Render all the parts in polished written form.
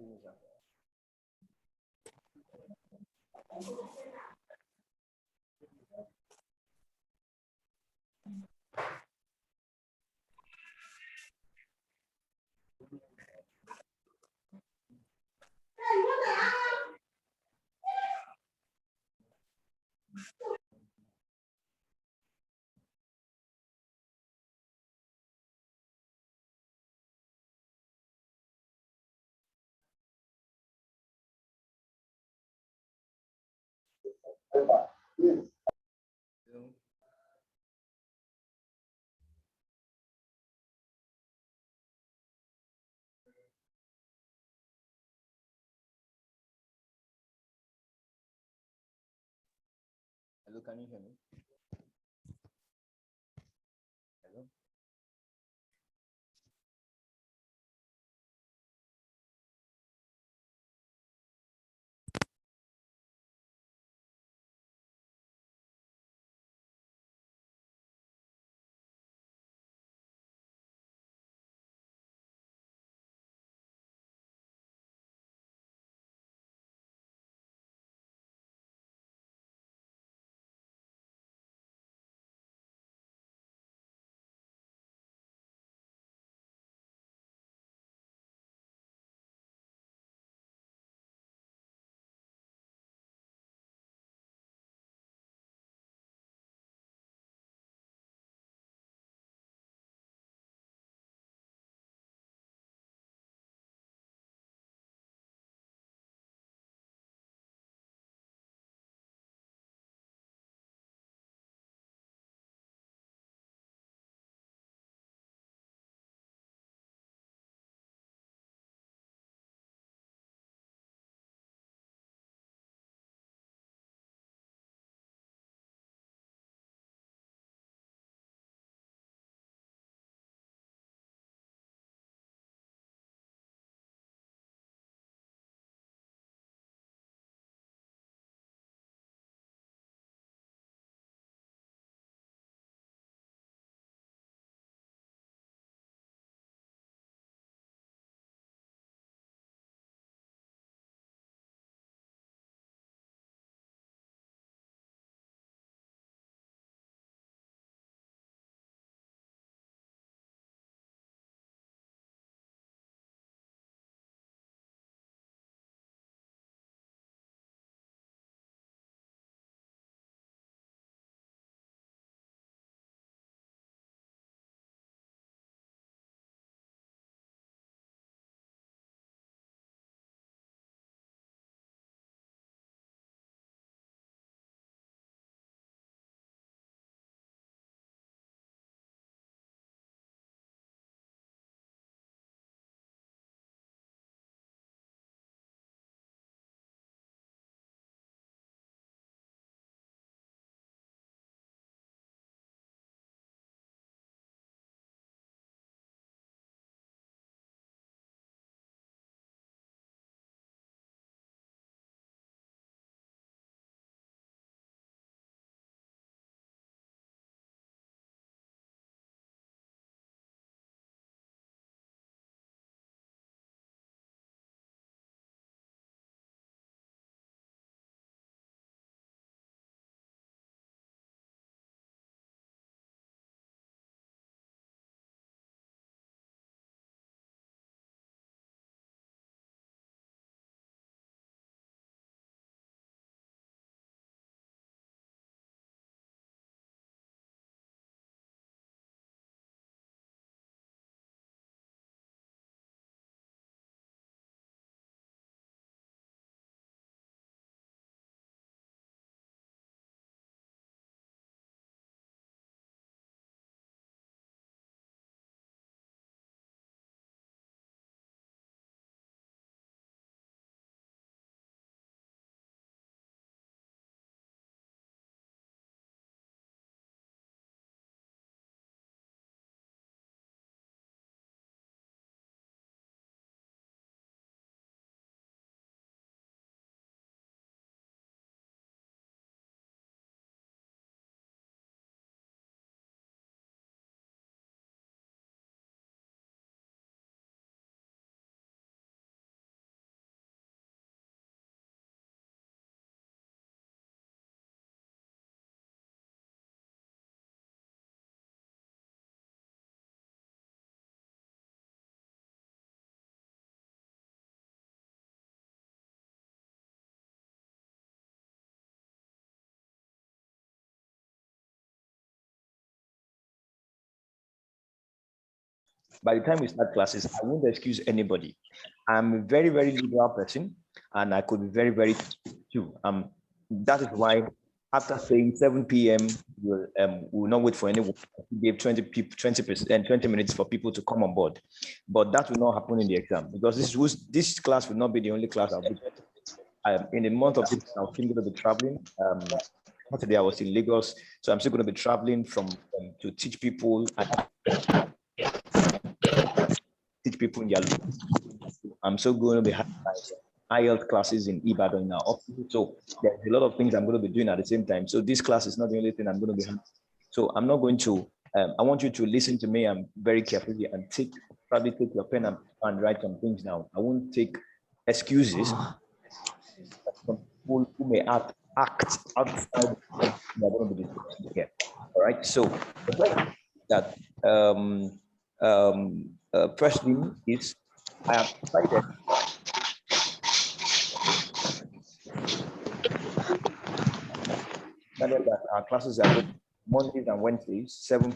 Hello, can you hear me? Hello? by the time we start classes, I won't excuse anybody. I'm a very, very liberal person, and I could be very, very too. That is why after saying 7 p.m., we'll not wait for anyone. We gave 20 people, 20%, 20 minutes for people to come on board. But that will not happen in the exam, because this class will not be the only class I'll be. In the month of April, I'm still going to be traveling. Today I was in Lagos, so I'm still going to be traveling to teach people in their. I'm still going to be having IELTS classes in Ibadan in our office. So there's a lot of things I'm going to be doing at the same time. So this class is not the only thing I'm going to be having. So I'm not going to. I want you to listen to me very carefully and probably take your pen and write some things down. I won't take excuses from people who may act outside what we're going to be discussing here. All right. So the question that first thing is, I have decided that our classes are Mondays and Wednesdays, 7.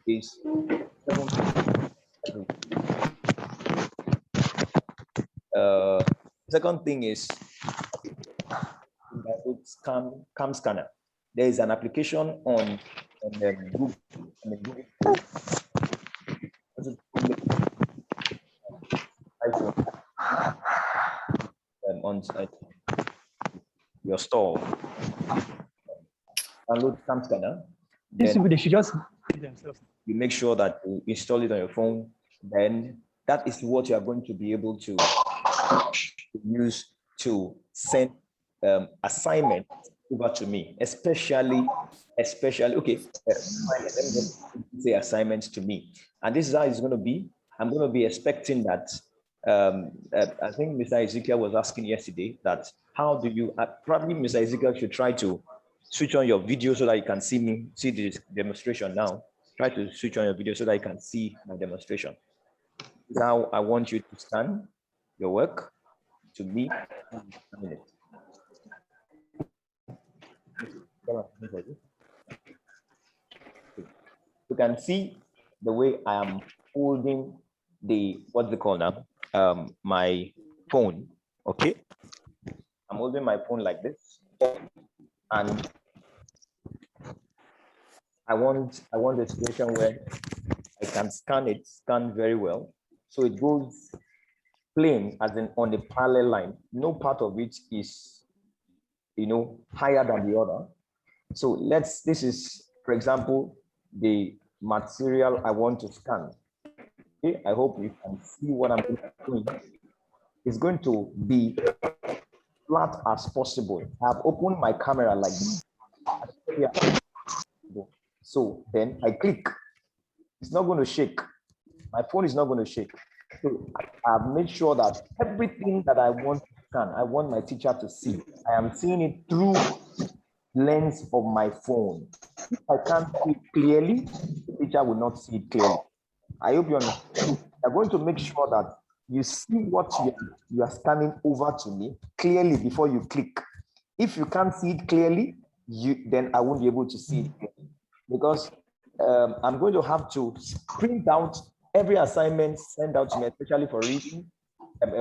Is 7. Second thing is Cam Scanner. There is an application on Google. On your store. Download Cam Scanner. They should just themselves. You make sure that you install it on your phone. Then that is what you are going to be able to use to send assignments over to me, especially okay. Let me just say assignments to me, and this is how it's going to be. I'm going to be expecting that. I think Mr. Ezekiel was asking yesterday that how do you probably Mr. Ezekiel should try to switch on your video so that you can see this demonstration now. Try to switch on your video so that you can see my demonstration. Now I want you to scan your work to me in a minute. You can see the way I am holding what's it called now? My phone. Okay. I'm holding my phone like this, and I want a situation where I can scan very well. So it goes plain, as in on a parallel line. No part of it is, higher than the other. So this is, for example, the material I want to scan. Okay, I hope you can see what I'm doing. It's going to be flat as possible. I've opened my camera like this. So then I click. It's not going to shake. My phone is not going to shake. So I've made sure that everything that I want to scan, I want my teacher to see. I am seeing it through lens of my phone. If I can't see it clearly, the teacher will not see it clearly. I hope you understand. You're going to make sure that you see what you are scanning over to me clearly before you click. If you can't see it clearly, then I won't be able to see it clearly, because I'm going to have to print out every assignment sent out to me, especially for reading and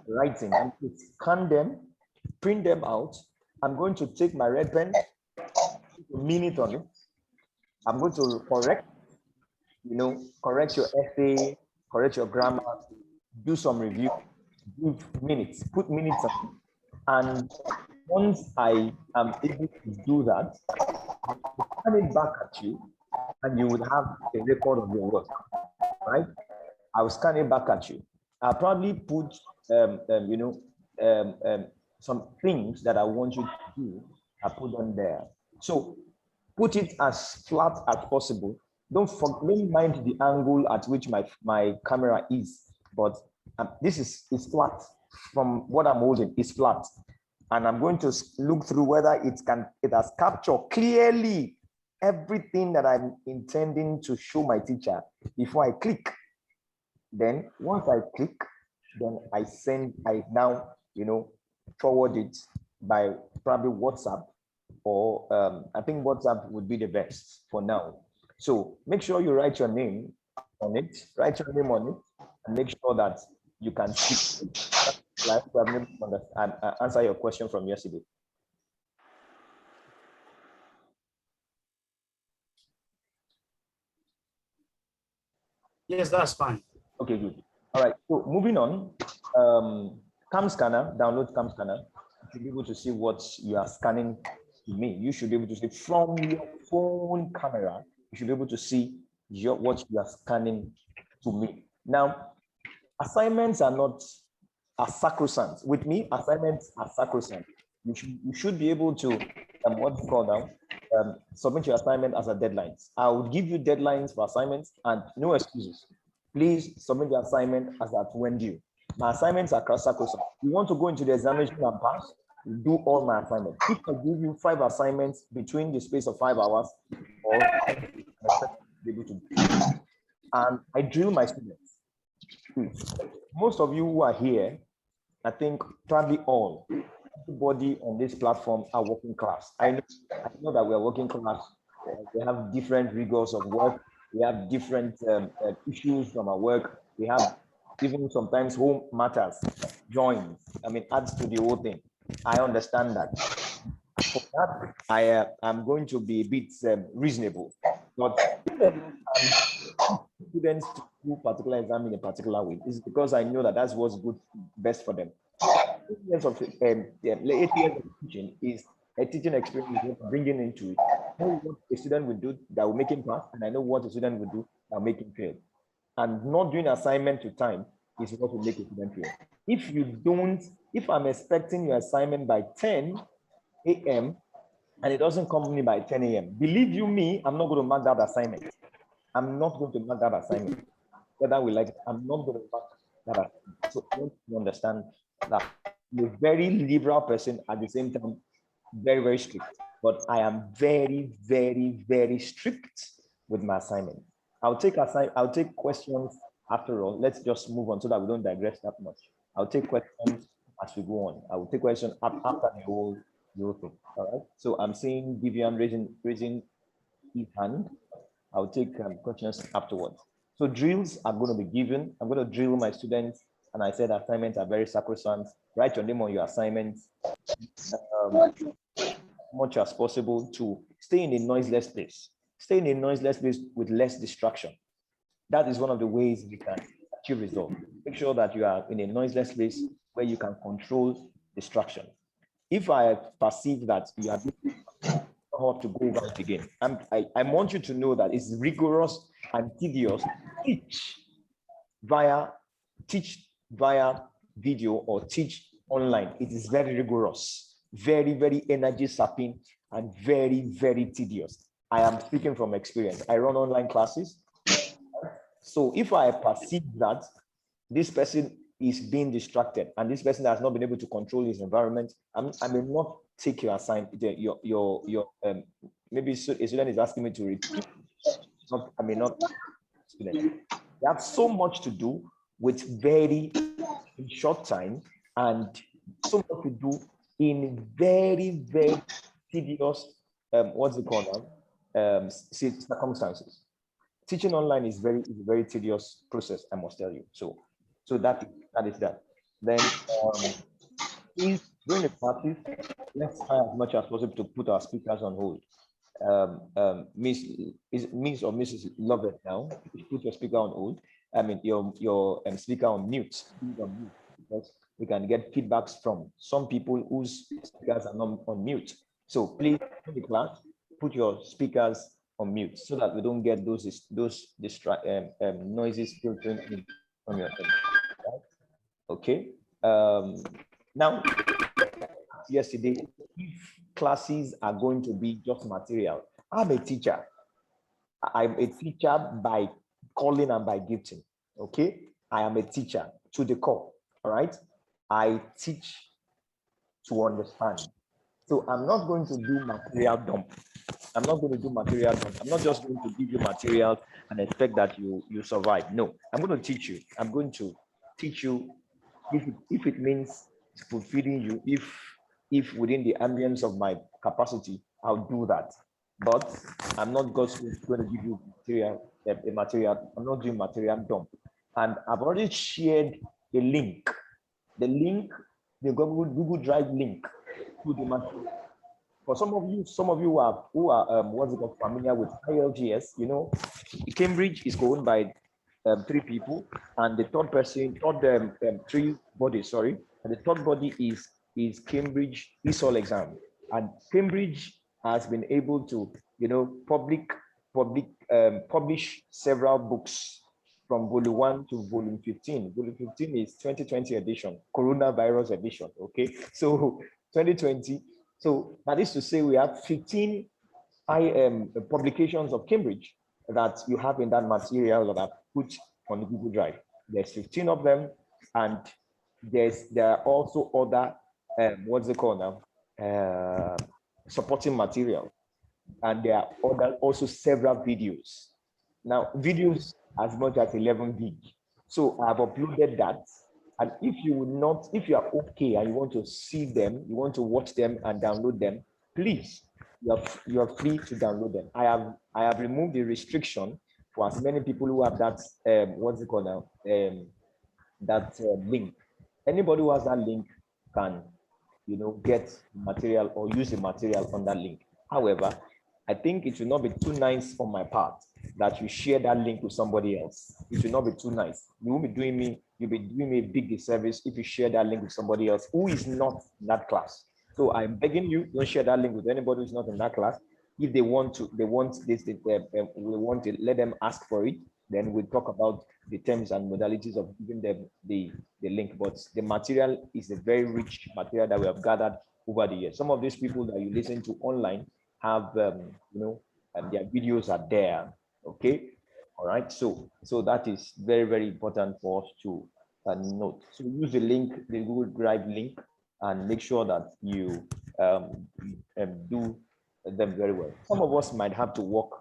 writing. I'm going to scan them, print them out. I'm going to take my red pen, put a minute on it. I'm going to correct your essay, correct your grammar, do some review, give minutes, put minutes on it. And once I am able to do that, I'll scan it back at you, and you would have a record of your work, right? I'll scan it back at you. I'll probably put, some things that I want you to do. I put them there. So put it as flat as possible. Don't mind the angle at which my camera is, but this is flat. From what I'm holding, it's flat. And I'm going to look through whether it has captured clearly everything that I'm intending to show my teacher before I click. Then once I click, then I now, forward it by probably WhatsApp, or I think WhatsApp would be the best for now. So make sure you write your name on it, write your name on it, and make sure that you can see. Like to have able to understand, answer your question from yesterday. Yes, that's fine. Okay, good. All right. So moving on, Cam Scanner, download Cam Scanner. You should be able to see what you are scanning to me. You should be able to see from your phone camera. You should be able to see what you are scanning to me. Now, assignments are not sacrosanct. With me, assignments are sacrosanct. You should be able to what's it called now? Submit your assignment as a deadline. I would give you deadlines for assignments and no excuses. Please submit the assignment as at when due. My assignments are sacrosanct. You want to go into the examination and pass? Do all my assignments. If I give you 5 assignments between the space of 5 hours, or be able to do. And I drill my students. Most of you who are here, I think probably all, everybody on this platform are working class. I know that we are working class. We have different rigors of work. We have different issues from our work. We have even sometimes home matters joins. I mean, adds to the whole thing. I understand that. For that, I am going to be a bit reasonable. But students to do particular exam in a particular way is because I know that that's what's good, best for them. 8 years of 8 years of teaching is a teaching experience bringing into it. I know what a student will do that will make him pass, and I know what a student will do that will make him fail. And not doing assignment to time is what will make a student fail. If you don't, if I'm expecting your assignment by 10 a.m. and it doesn't come to me by 10 a.m., believe you me, I'm not going to mark that assignment. I'm not going to mark that assignment. Whether we like it, I'm not going to mark that assignment. So I want you understand that I'm a very liberal person, at the same time, very, very strict. But I am very, very, very strict with my assignment. I'll take questions after all. Let's just move on so that we don't digress that much. I'll take questions as we go on. I will take questions after the whole thing. All right. So I'm seeing Vivian raising his hand. I'll take questions afterwards. So drills are going to be given. I'm going to drill my students, and I said assignments are very sacrosanct. Write your name on your assignments. Much as possible to stay in a noiseless place. Stay in a noiseless place with less distraction. That is one of the ways you can achieve results. Make sure that you are in a noiseless place where you can control distraction. If I perceive that you are how to go over it again, I want you to know that it's rigorous and tedious. Teach via video or teach online. It is very rigorous, very, very energy sapping, and very, very tedious. I am speaking from experience. I run online classes. So if I perceive that this person is being distracted and this person has not been able to control his environment, I may not take your assignment, maybe a student is asking me to repeat. I may not. They have so much to do with very short time and so much to do in very, very tedious, what's it called now? Circumstances. Teaching online is a very tedious process, I must tell you. So that is that. Then please, during the classes, let's try as much as possible to put our speakers on hold. Miss or Mrs. Lovett now, put your speaker on hold. I mean your speaker on mute, because we can get feedbacks from some people whose speakers are not on mute. So please, in the class, put your speakers on mute so that we don't get those noises filtering in from your end. Right? Okay. Now, yesterday, if classes are going to be just material, I'm a teacher. I'm a teacher by calling and by gifting. Okay. I am a teacher to the core. All right. I teach to understand. So I'm not going to do material dump. I'm not going to do material dump. I'm not just going to give you material and expect that you survive. No, I'm going to teach you. I'm going to teach you if it means fulfilling you, if if within the ambience of my capacity, I'll do that. But I'm not just going to give you material, a material. I'm not doing material dump. And I've already shared a link, the Google Drive link to the material. For some of you who are what's it called, familiar with IELTS, you know, Cambridge is owned by 3 people, and the three bodies, sorry, and the third body is Cambridge ESOL exam, and Cambridge has been able to, you know, publish several books from volume 1 to volume 15. Volume 15 is 2020 edition, coronavirus edition. Okay, so 2020. So that is to say, we have 15 publications of Cambridge that you have in that material that I've put on the Google Drive. There's 15 of them, and there are also other what's it called now? Supporting material, and there are also several videos. Now, videos as much as 11 gig. So I've uploaded that. And if you are okay and you want to see them, you want to watch them and download them, please, you are free to download them. I have removed the restriction for as many people who have that what's it called now? That link. Anybody who has that link can, you know, get material or use the material on that link. However, I think it will not be too nice on my part that you share that link with somebody else. It will not be too nice. You'll be doing me a big disservice if you share that link with somebody else who is not in that class. So I'm begging you, don't share that link with anybody who's not in that class. If they want we want to let them ask for it, then we'll talk about the terms and modalities of giving them the link. But the material is a very rich material that we have gathered over the years. Some of these people that you listen to online have, you know, and their videos are there. Okay, all right. So that is very, very important for us to note. So use the link, the Google Drive link, and make sure that you do them very well. Some of us might have to work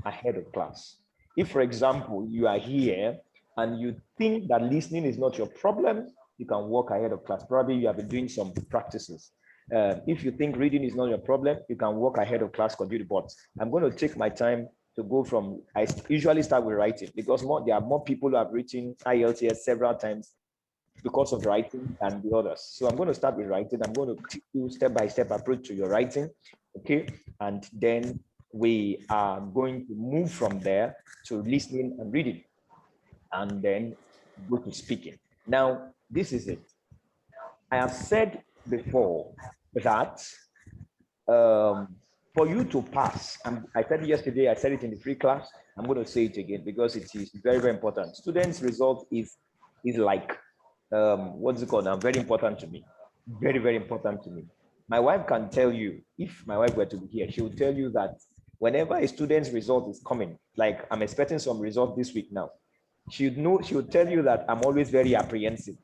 ahead of class. If, for example, you are here and you think that listening is not your problem, you can work ahead of class. Probably you have been doing some practices. If you think reading is not your problem, you can work ahead of class, continue. But I'm going to take my time to go from, I usually start with writing because there are more people who have written IELTS several times because of writing than the others. So I'm going to start with writing. I'm going to teach you step-by-step approach to your writing, okay? And then we are going to move from there to listening and reading, and then go to speaking. Now, this is it. I have said before that for you to pass, I said yesterday, I said it in the free class, I'm going to say it again because it is very, very important. Students' result is like, what's it called now? Very important to me. Very, very important to me. My wife can tell you, if my wife were to be here, she will tell you that whenever a student's result is coming, like I'm expecting some result this week now, she would tell you that I'm always very apprehensive.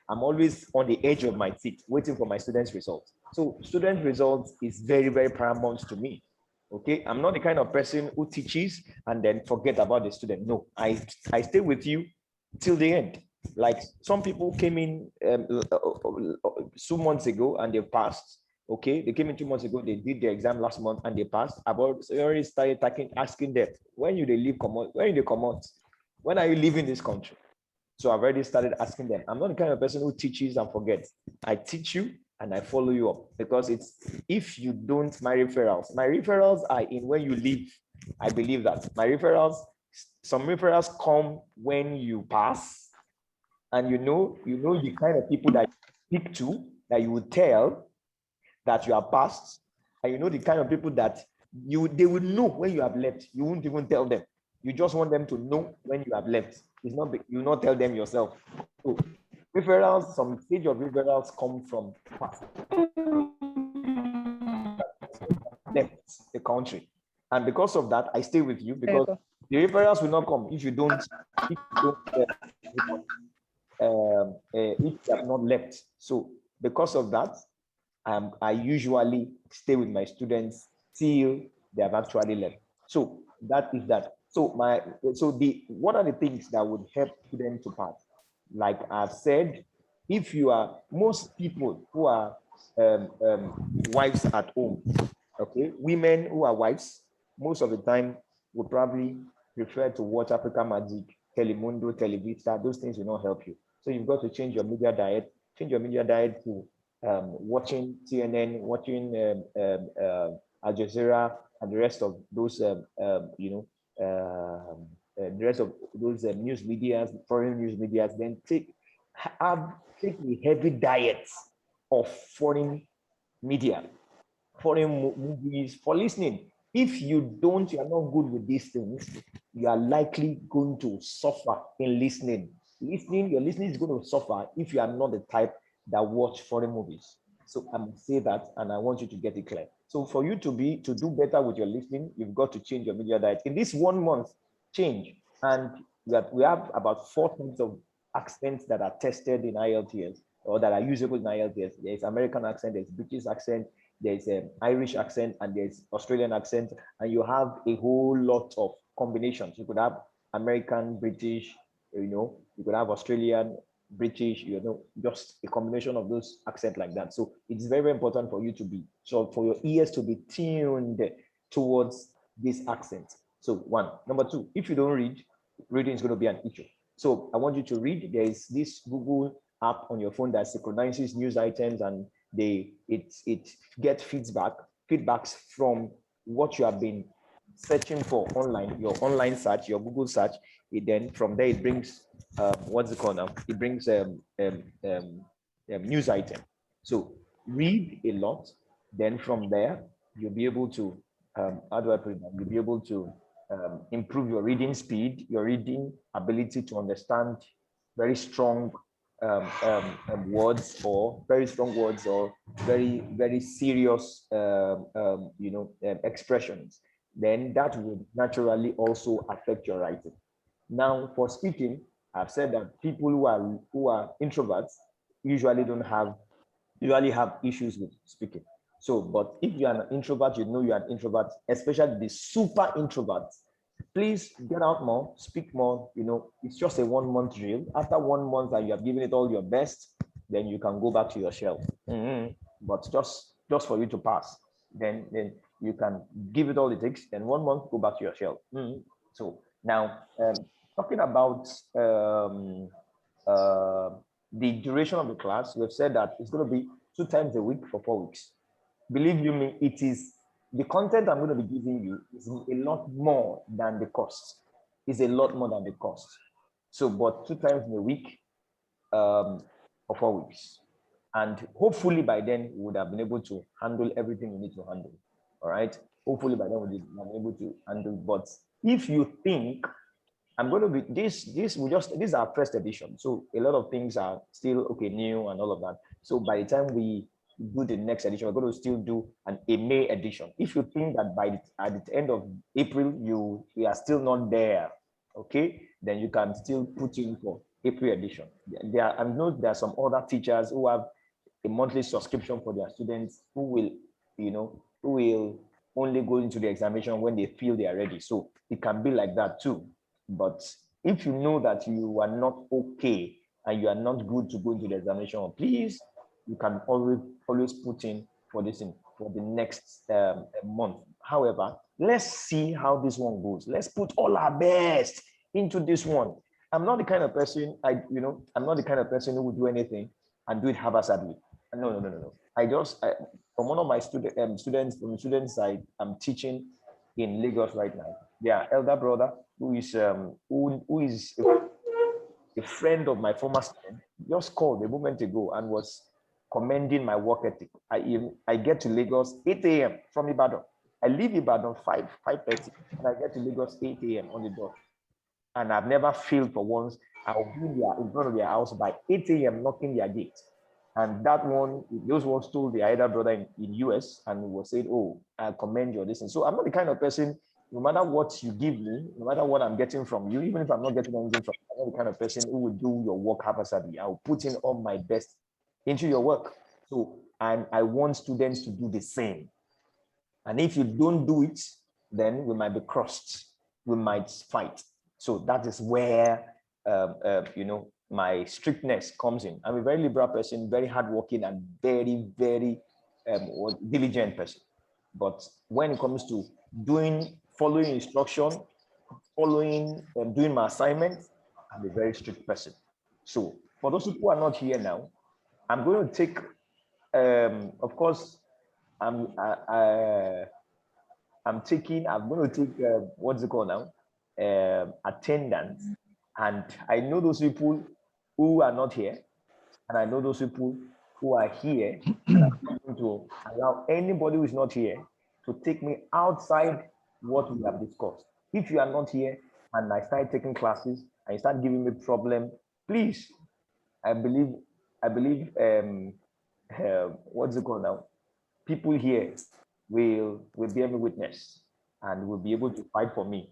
I'm always on the edge of my seat, waiting for my students' results. So student results is very, very paramount to me. Okay, I'm not the kind of person who teaches and then forget about the student. No, I stay with you till the end. Like some people came in 2 months ago and they passed. Okay, they came in 2 months ago, they did their exam last month and they passed. I've already started asking them, when you they leave, come out, when you they come out, when are you leaving this country? So I've already started asking them. I'm not the kind of person who teaches and forgets. I teach you and I follow you up, because it's, if you don't, my referrals are in when you leave. I believe that some referrals come when you pass, and you know the kind of people that you speak to, that you would tell that you are passed, and you know the kind of people that they will know when you have left. You won't even tell them. You just want them to know when you have left. It's not, you not tell them yourself. So referrals, some stage of referrals come from past, left the country, and because of that, I stay with you, because the referrals will not come if you don't if you have not left. So because of that, I usually stay with my students till they have actually left. So that is that. So what are the things that would help students to pass? Like I've said, if you are, most people who are wives at home. Okay, women who are wives, most of the time would probably prefer to watch African Magic, Telemundo, Televista. Those things will not help you. So you've got to change your media diet. Change your media diet to watching CNN, watching Al Jazeera, and the rest of those, the rest of those news medias, foreign news medias. Then take a heavy diet of foreign media, foreign movies for listening. If you don't, you are not good with these things, you are likely going to suffer in listening. Your listening is going to suffer if you are not the type that watch foreign movies. So I must say that, and I want you to get it clear. So for you to do better with your listening, you've got to change your media diet. In this 1 month, change. And we have about 4 types of accents that are tested in IELTS or that are usable in IELTS. There's American accent, there's British accent, there's an Irish accent, and there's Australian accent, and you have a whole lot of combinations. You could have American, British, you could have Australian, British, just a combination of those accents like that. So it's very, very important for you for your ears to be tuned towards this accent. So 1. Number 2, if you don't read, reading is going to be an issue. So I want you to read. There is this Google app on your phone that synchronizes news items, and it gets feedbacks from what you have been searching for online, your online search, your Google search. Then from there it brings what's it called now? It brings news item. So read a lot. Then from there you'll be able to how do I put it? You'll be able to improve your reading speed, your reading ability to understand very strong words, or very strong words, or very, very serious expressions. Then that would naturally also affect your writing. Now, for speaking, I've said that people who are introverts usually have issues with speaking. So, but if you are an introvert, you are an introvert, especially the super introverts. Please get out more, speak more. It's just a 1 month drill. After 1 month that you have given it all your best, then you can go back to your shell. But just for you to pass, then you can give it all it takes. Then 1 month, go back to your shell. So now, talking about the duration of the class, we've said that it's going to be 2 times a week for 4 weeks. Believe you me, it is the content I'm going to be giving you is a lot more than the cost. It's a lot more than the cost. So, but 2 times in a week for 4 weeks. And hopefully by then we would have been able to handle everything we need to handle. All right. Hopefully by then we would have been able to handle. But if you think I'm going to be this is our first edition. So a lot of things are still new and all of that. So by the time we do the next edition, we're going to still do a May edition. If you think that at the end of April we are still not there, okay, then you can still put in for April edition. I know there are some other teachers who have a monthly subscription for their students who will only go into the examination when they feel they are ready. So it can be like that too. But if you know that you are not okay and you are not good to go into the examination, please, you can always put in for the next month. However, let's see how this one goes. Let's put all our best into this one. I'm not the kind of person I'm not the kind of person who would do anything and do it haphazardly. No. From one of my students from the student side, I'm teaching in Lagos right now. Their elder brother, who is a friend of my former student, just called a moment ago and was commending my work ethic. I get to Lagos 8 a.m. from Ibadan. I leave Ibadan 5:30, and I get to Lagos 8 a.m. on the dot. And I've never failed for once. I'll be in front of their house by 8 a.m. knocking their gate. And those ones told the elder brother in US, and was saying, "Oh, I commend your listening." So I'm not the kind of person, no matter what you give me, no matter what I'm getting from you, even if I'm not getting anything from you, I'm not the kind of person who will do your work haphazardly. I'll put in all my best into your work. So, and I want students to do the same. And if you don't do it, then we might be crossed. We might fight. So that is where my strictness comes in. I'm a very liberal person, very hardworking, and very, very diligent person. But when it comes to following instruction, doing my assignments, I'm a very strict person. So for those who are not here now, I'm going to take, of course, I'm going to take, what's it called now? Attendance. And I know those people who are not here, and I know those people who are here, and I'm going to allow anybody who is not here to take me outside what we have discussed. If you are not here and I start taking classes and you start giving me problem, please, I believe, what's it called now? People here will bear me witness and will be able to fight for me.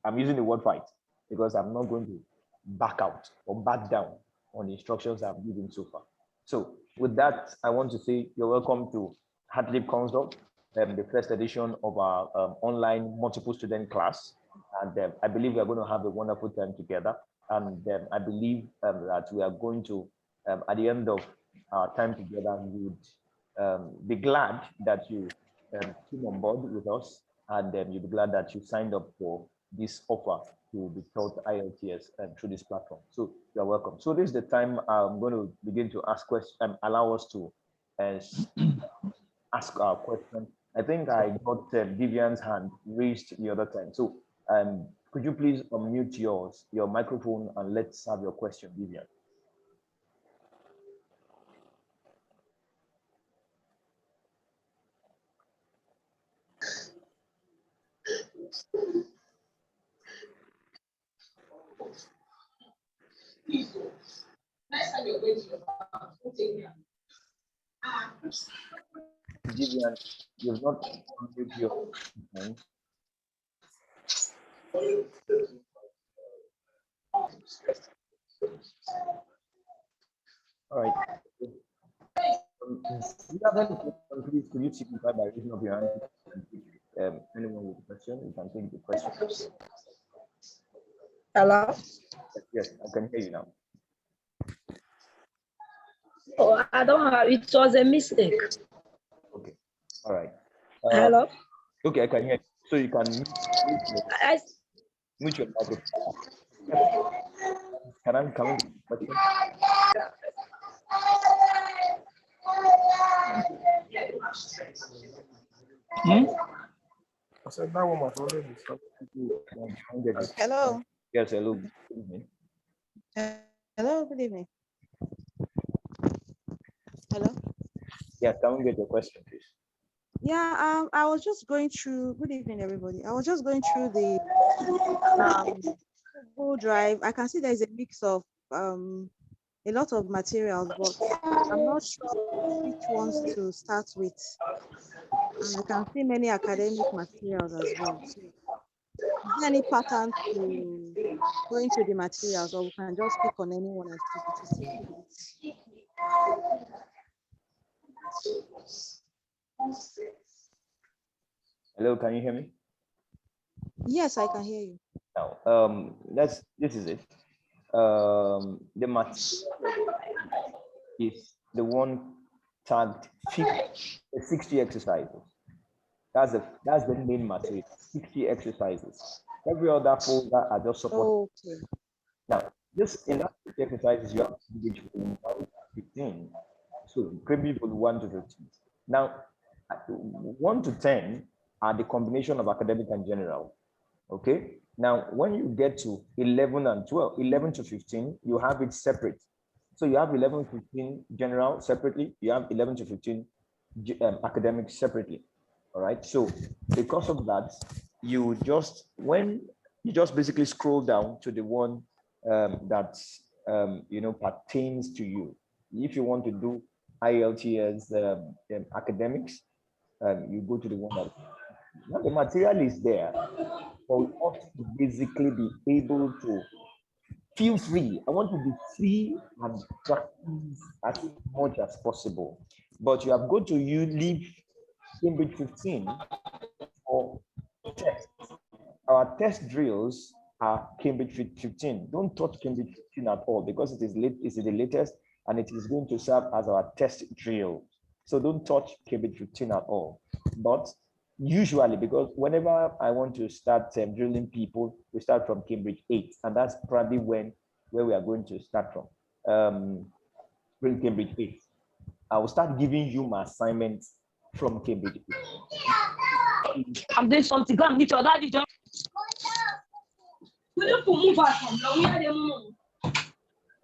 I'm using the word fight because I'm not going to back out or back down on the instructions I've given so far. So with that, I want to say you're welcome to HeartLeap Consult, the first edition of our online multiple student class. And I believe we're going to have a wonderful time together. And I believe that we are going to, at the end of our time together, we would be glad that you came on board with us, and you'll be glad that you signed up for this offer to be taught IELTS through this platform. So you're welcome. So this is the time I'm going to begin to ask questions, allow us to ask our question. I think I got Vivian's hand raised the other time. So could you please unmute your microphone and let's have your question, Vivian. Vivian, you've not unmuted your phone. All right. If you have any question, please could you signify by raising up your hand? Anyone with a question, you can take the question. Hello? Yes, I can hear you now. Oh, I don't have, it was a mistake. Okay, all right. Hello? Okay, I can hear you. So you can mute your microphone. Can I come in with the question? I said that one was already stopped. Hello. Yes, hello. Good evening. Hello, good evening. Hello. Yeah, can we get your question, please? Yeah, I was just going through. Good evening, everybody. I was just going through the Google Drive. I can see there is a mix of a lot of materials, but I'm not sure which ones to start with. And I can see many academic materials as well. So, is there any pattern to go into the materials, or we can just pick on any one activity? Hello, can you hear me? Yes, I can hear you. Now, this is it. The material is the one tagged 60 exercises. That's the main material, 60 exercises. Every other folder are just support. Okay. Now, just in that 60 exercises, you have to engage from 15. So, maybe from 1 to 15. Now, 1 to 10 are the combination of academic and general. Okay. Now, when you get to 11 and 12, 11 to 15, you have it separate. So you have 11 to 15 general separately. You have 11 to 15 academic separately. All right. So because of that, when you just basically scroll down to the one that pertains to you. If you want to do IELTS academics, you go to the one that now the material is there for us to basically be able to feel free. I want to be free and practice as much as possible. But you have got to leave Cambridge 15 for tests. Our test drills are Cambridge 15. Don't touch Cambridge 15 at all because it is late, it's the latest and it is going to serve as our test drill. So don't touch Cambridge 15 at all. But usually, because whenever I want to start drilling people, we start from Cambridge 8, and that's probably where we are going to start from. Bring Cambridge 8. I will start giving you my assignments from Cambridge 8. I'm doing something. Go and meet your daddy, John.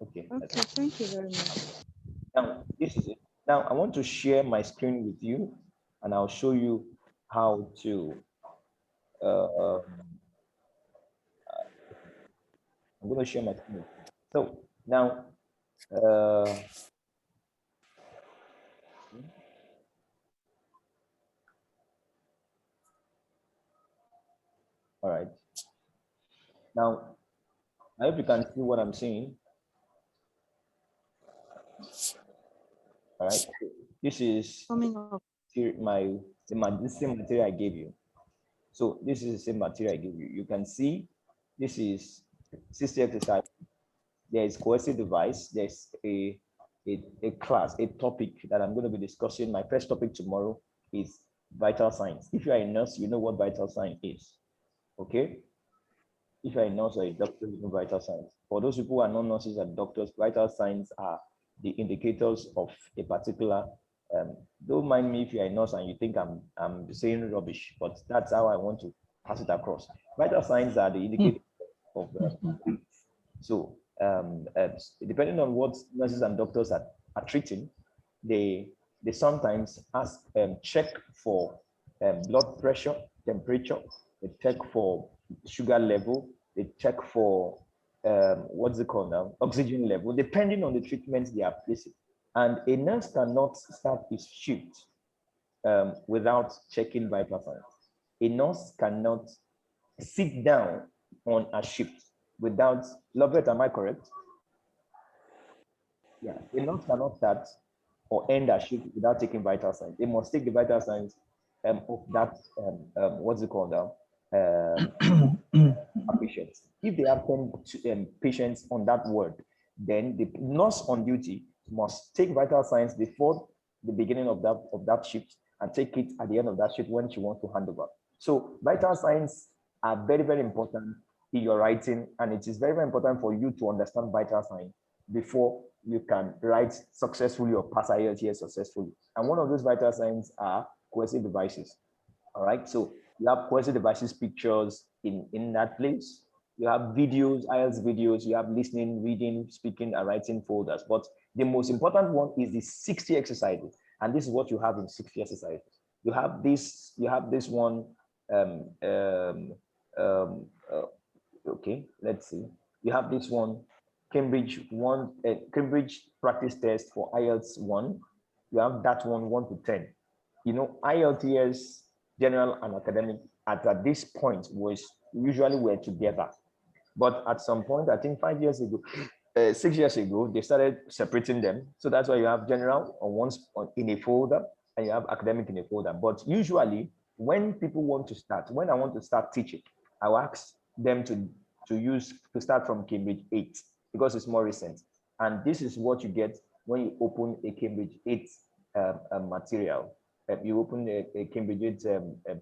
Okay. Okay, thank you very much. Now, this is it. Now, I want to share my screen with you, and I'll show you how to. I'm going to share my screen. So now, all right. Now, I hope you can see what I'm saying. All right. This is Coming up. the same material I gave you. So this is the same material I gave you. You can see this is 60 exercise. There is coercive device. There's a class, a topic that I'm going to be discussing. My first topic tomorrow is vital signs. If you are a nurse, you know what vital sign is. Okay? If you're a nurse or a doctor, you know vital signs. For those people who are not nurses and doctors, vital signs are the indicators of a particular. Don't mind me if you're a nurse and you think I'm saying rubbish, but that's how I want to pass it across. Vital signs are the indicators of so depending on what nurses and doctors are treating, they sometimes ask check for blood pressure, temperature, they check for sugar level, they check for what's it called now, oxygen level, depending on the treatments they are placing. And a nurse cannot start his shift without checking vital signs. A nurse cannot sit down on a shift without, Lovett, am I correct? Yeah, a nurse cannot start or end a shift without taking vital signs. They must take the vital signs of that, what's it called now? Patients. If they have 10 patients on that ward, then the nurse on duty must take vital signs before the beginning of that shift and take it at the end of that shift when she wants to hand over. So vital signs are very, very important in your writing, and it is very, very important for you to understand vital signs before you can write successfully or pass IELTS successfully. And one of those vital signs are coercive devices. All right, so you have coercive devices pictures in that place. You have videos, IELTS videos, you have listening, reading, speaking, and writing folders. But the most important one is the 60 exercises. And this is what you have in 60 exercises. You have this one. Okay, let's see. You have this one, Cambridge practice test for IELTS 1. You have that one 1 to 10. You know, IELTS general and academic at this point was usually were together. But at some point, I think 5 years ago, 6 years ago, they started separating them. So that's why you have general in a folder and you have academic in a folder. But usually when people want to start, when I want to start teaching, I will ask them to start from Cambridge 8 because it's more recent. And this is what you get when you open a Cambridge 8 material. You open a Cambridge 8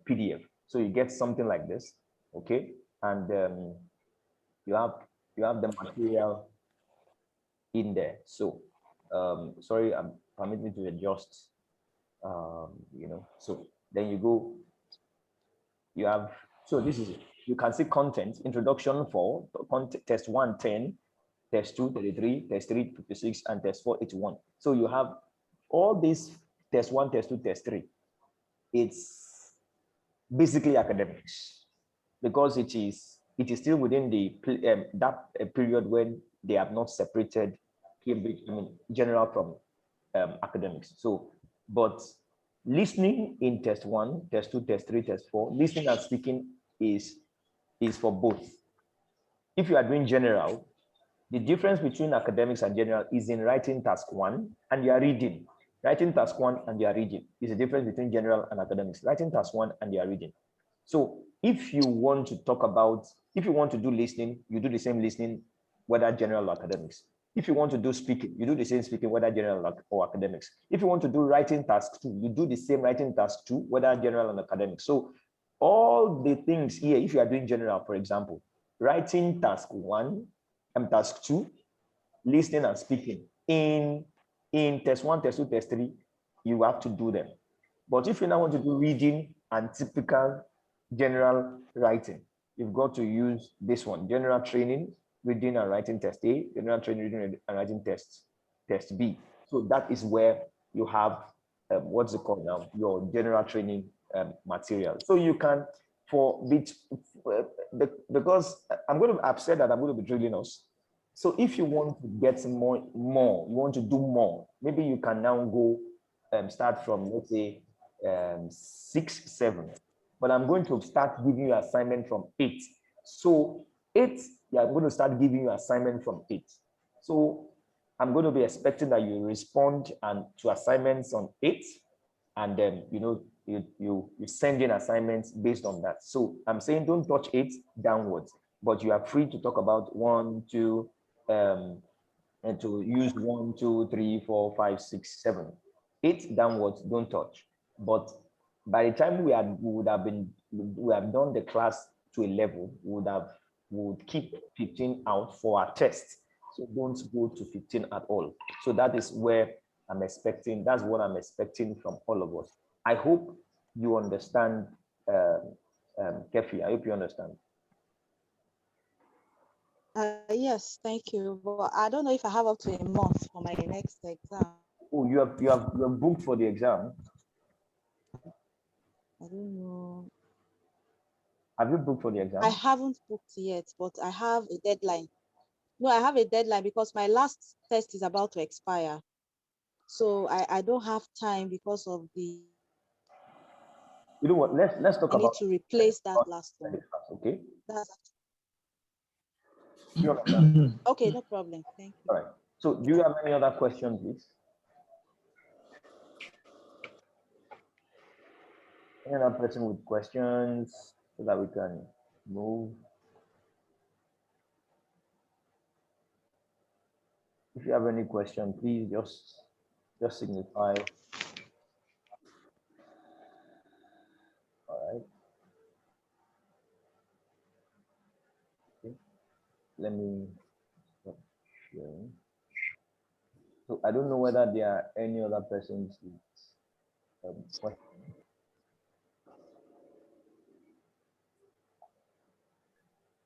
PDF. So you get something like this, okay? And you have the material in there. So sorry, permit me to adjust. So then you go. You have, so this is it. You can see content, introduction for test 1, 10, test 2, 33, test 3, 56, and test 4, 81. So you have all these test 1, test 2, test 3. It's basically academics because it is still within the that period when they have not separated Cambridge, general from academics. So, but listening in test 1, test 2, test 3, test 4, listening and speaking is for both. If you are doing general, the difference between academics and general is in writing task 1 and you are reading. Writing task 1 and you are reading is the difference between general and academics. Writing task 1 and you are reading. So if you want to talk about If you want to do listening, you do the same listening, whether general or academics. If you want to do speaking, you do the same speaking, whether general or academics. If you want to do writing task 2, you do the same writing task 2, whether general and academic. So all the things here, if you are doing general, for example, writing task 1 and task 2, listening and speaking. In test 1, test 2, test 3, you have to do them. But if you now want to do reading and typical general writing, you've got to use this one, general training, reading and writing test A, general training, reading and writing test B. So that is where you have, what's it called now, your general training material. So you can, because I've said that I'm going to be drilling us. So if you want to get more, you want to do more, maybe you can now go start from, let's say, 6, 7. But I'm going to start giving you assignment from 8. So 8, yeah, I'm going to start giving you assignment from 8. So I'm going to be expecting that you respond to assignments on 8, and then you send in assignments based on that. So I'm saying don't touch 8 downwards, but you are free to talk about 1, 2, and to use 1, 2, 3, 4, 5, 6, 7. 8 downwards, don't touch. But by the time we have done the class to a level, we would keep 15 out for our test. So don't go to 15 at all. So that is where I'm expecting, that's what I'm expecting from all of us. I hope you understand, Kefi, I hope you understand. Yes, thank you. But I don't know if I have up to a month for my next exam. Oh, you have booked for the exam? I don't know. Have you booked for the exam? I haven't booked yet, but I have a deadline. No, I have a deadline because my last test is about to expire. So I don't have time because of the. You know what? Let's talk I need about to replace that last one. Okay. That's You understand? okay, no problem. Thank you. All right. So do you have any other questions, please? Any other person with questions so that we can move? If you have any question, please just signify. All right. Okay. Let me stop sharing. So I don't know whether there are any other persons with questions.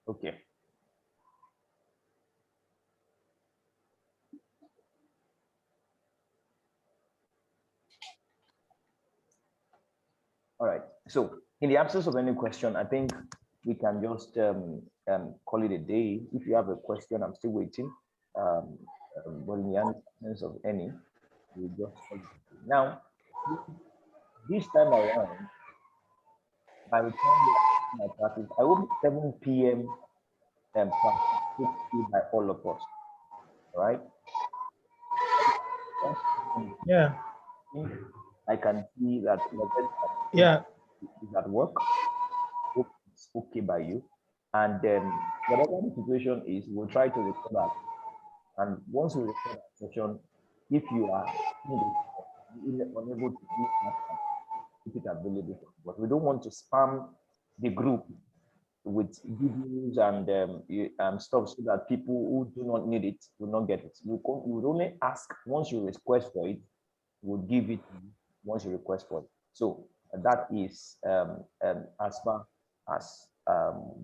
Okay. All right. So in the absence of any question, I think we can just call it a day. If you have a question, I'm still waiting. But in the absence of any, we just call it a day. Now, this time around, by the time we practice, I hope 7 p.m. practice by all of us. All right. Yeah. I can see that. Yeah. Is at work. Hope it's okay by you. And then whatever the situation is, we'll try to record that. And once we record that session, if you are unable to do that, keep it available. But we don't want to spam the group with videos and stuff so that people who do not need it will not get it. You would only ask once you request for it, we'll give it once you request for it. So that is as far as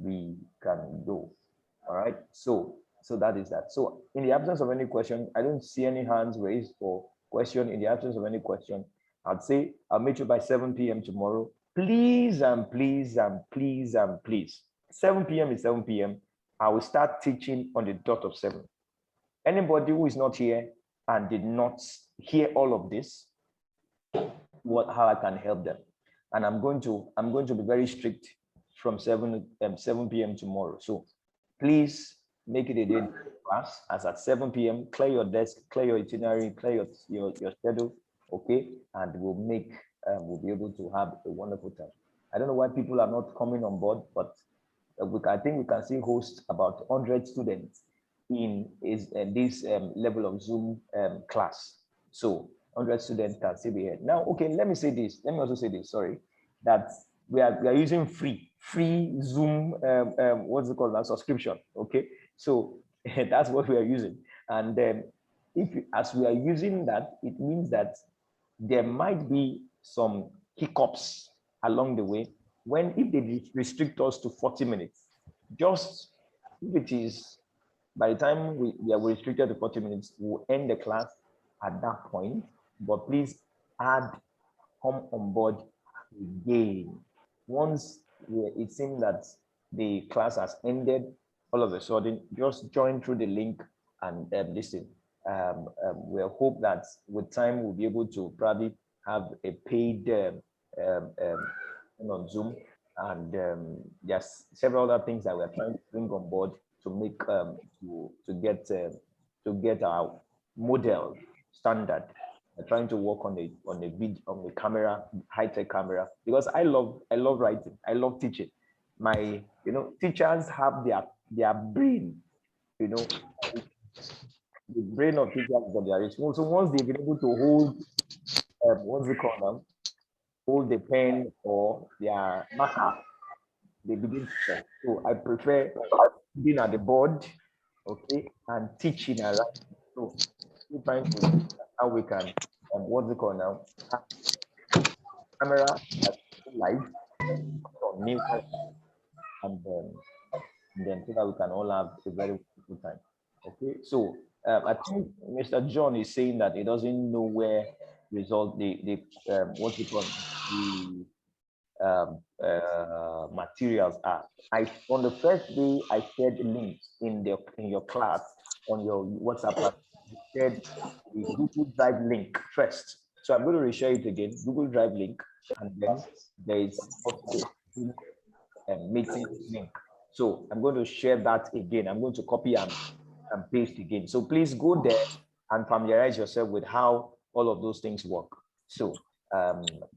we can go. All right. So that is that. So in the absence of any question, I don't see any hands raised for question. In the absence of any question, I'd say I'll meet you by 7 p.m. tomorrow. Please and please and please and please. 7 p.m. is 7 p.m. I will start teaching on the dot of 7. Anybody who is not here and did not hear all of this, how I can help them. And I'm going to be very strict from 7 p.m. tomorrow. So please make it a day class as at 7 p.m. Clear your desk, clear your itinerary, clear your schedule, okay? And we'll be able to have a wonderful time. I don't know why people are not coming on board, but I think we can still host about 100 students in this level of Zoom class. So 100 students can still be here. Now, okay, let me say this. Let me also say this, sorry, that we are using free Zoom, what's it called now, subscription, okay? So that's what we are using. And as we are using that, it means that there might be some hiccups along the way if they restrict us to 40 minutes. Just if it is, by the time we are restricted to 40 minutes, we'll end the class at that point. But please come on board again. Once it seems that the class has ended, all of a sudden, just join through the link and listen. We'll hope that with time we'll be able to probably have a paid on Zoom, and there's several other things that we're trying to bring on board to make to get our model standard. We're trying to work on the camera, high-tech camera, because I love writing, I love teaching. My teachers have their brain, the brain of teachers that they are small. So once they've been able to hold what's it called now? Hold the pen or their marker, they begin to talk. So I prefer being at the board, okay, and teaching around. So we're trying to see how we can what's it called now? Camera live on new, and then so that we can all have a very good time. Okay, so I think Mr. John is saying that he doesn't know where what's it called, the materials are. On the first day I shared links in your class on your WhatsApp class. I shared the Google Drive link first. So I'm going to reshare it again, Google Drive link, and then there is also a meeting link. So I'm going to share that again. I'm going to copy and paste again. So please go there and familiarize yourself with how all of those things work. So I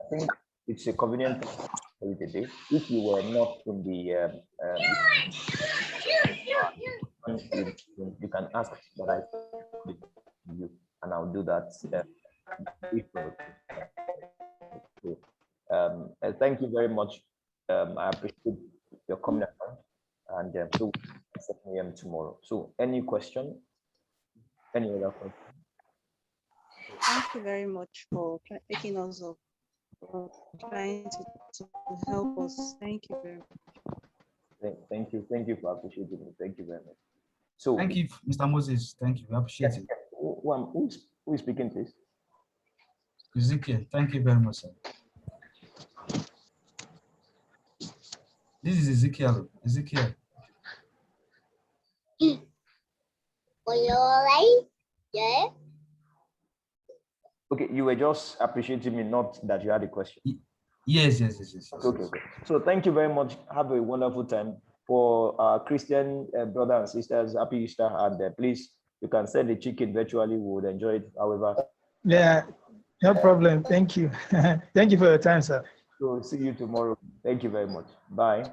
think it's a convenient for you today. If you were not in the you can ask that I you, and I'll do that. Thank you very much. I appreciate your coming around, and so 7 a.m. tomorrow. So, any question? Any other question? Thank you very much for taking us up, for trying to help us. Thank you very much. Thank you for appreciating me. Thank you very much. So, thank you, Mr. Moses. Thank you. We appreciate it. Who is speaking, please? Ezekiel, thank you very much, sir. This is Ezekiel. Ezekiel. Are you all right? Yeah. Okay, you were just appreciating me, not that you had a question. Yes. Okay. So thank you very much. Have a wonderful time. For our Christian brothers and sisters, happy Easter, and please, you can send the chicken virtually. We would enjoy it. However, Yeah, no problem. Thank you. Thank you for your time, sir. So see you tomorrow. Thank you very much. Bye.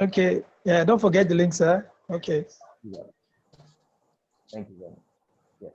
Okay. Yeah, don't forget the link, sir. Okay. Yeah. Thank you very much. Yeah.